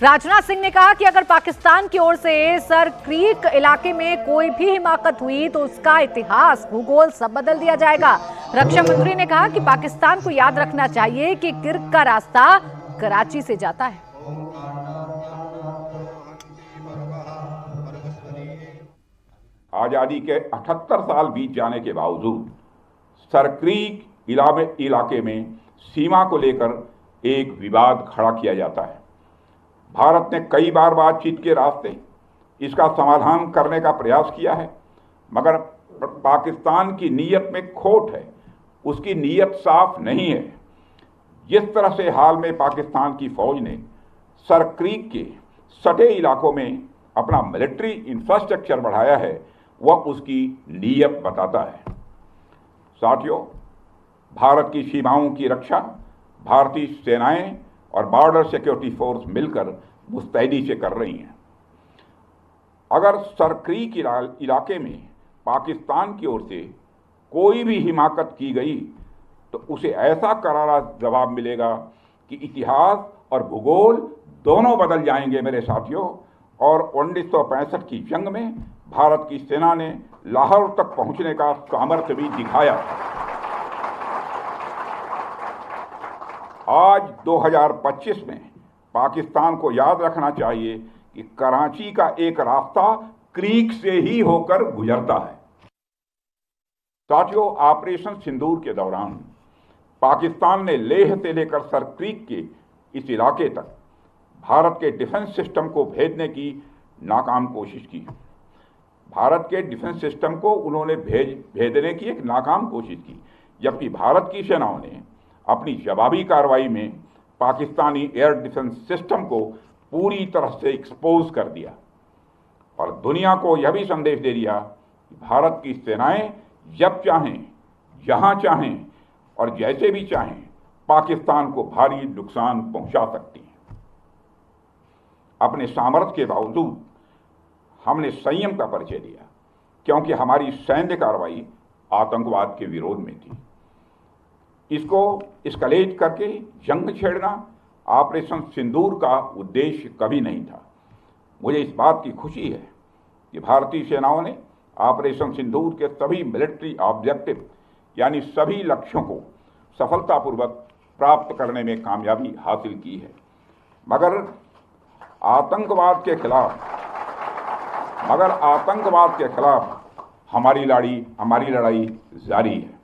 राजनाथ सिंह ने कहा कि अगर पाकिस्तान की ओर से सर क्रीक इलाके में कोई भी हिमाकत हुई तो उसका इतिहास भूगोल सब बदल दिया जाएगा। रक्षा मंत्री ने कहा कि पाकिस्तान को याद रखना चाहिए कि किर्क का रास्ता कराची से जाता है। आजादी के 78 साल बीत जाने के बावजूद सरक्रीक इलाके में सीमा को लेकर एक विवाद खड़ा किया जाता है। भारत ने कई बार बातचीत के रास्ते इसका समाधान करने का प्रयास किया है, मगर पाकिस्तान की नीयत में खोट है, उसकी नीयत साफ नहीं है। जिस तरह से हाल में पाकिस्तान की फौज ने सरक्रीक के सटे इलाकों में अपना मिलिट्री इंफ्रास्ट्रक्चर बढ़ाया है, वह उसकी नीयत बताता है। साथियों, भारत की सीमाओं की रक्षा भारतीय सेनाएं और बॉर्डर सिक्योरिटी फोर्स मिलकर मुस्तैदी से कर रही हैं। अगर सरक्रीक इलाके में पाकिस्तान की ओर से कोई भी हिमाकत की गई तो उसे ऐसा करारा जवाब मिलेगा कि इतिहास और भूगोल दोनों बदल जाएंगे मेरे साथियों। और 1965 की जंग में भारत की सेना ने लाहौर तक पहुंचने का सामर्थ्य भी दिखाया। आज 2025 में पाकिस्तान को याद रखना चाहिए कि कराची का एक रास्ता क्रीक से ही होकर गुजरता है। साथियों, ऑपरेशन सिंदूर के दौरान पाकिस्तान ने लेह से लेकर सरक्रीक के इस इलाके तक भारत के डिफेंस सिस्टम को भेजने की नाकाम कोशिश की। भारत के डिफेंस सिस्टम को उन्होंने भेजने की एक नाकाम कोशिश की, जबकि भारत की सेनाओं ने अपनी जवाबी कार्रवाई में पाकिस्तानी एयर डिफेंस सिस्टम को पूरी तरह से एक्सपोज कर दिया और दुनिया को यह भी संदेश दे दिया कि भारत की सेनाएं जब चाहें, जहां चाहें और जैसे भी चाहें पाकिस्तान को भारी नुकसान पहुंचा सकती हैं। अपने सामर्थ्य के बावजूद हमने संयम का परिचय दिया, क्योंकि हमारी सैन्य कार्रवाई आतंकवाद के विरोध में थी। इसको एस्केलेट करके जंग छेड़ना ऑपरेशन सिंदूर का उद्देश्य कभी नहीं था। मुझे इस बात की खुशी है कि भारतीय सेनाओं ने ऑपरेशन सिंदूर के सभी मिलिट्री ऑब्जेक्टिव यानी सभी लक्ष्यों को सफलतापूर्वक प्राप्त करने में कामयाबी हासिल की है। मगर आतंकवाद के खिलाफ हमारी लड़ाई जारी है।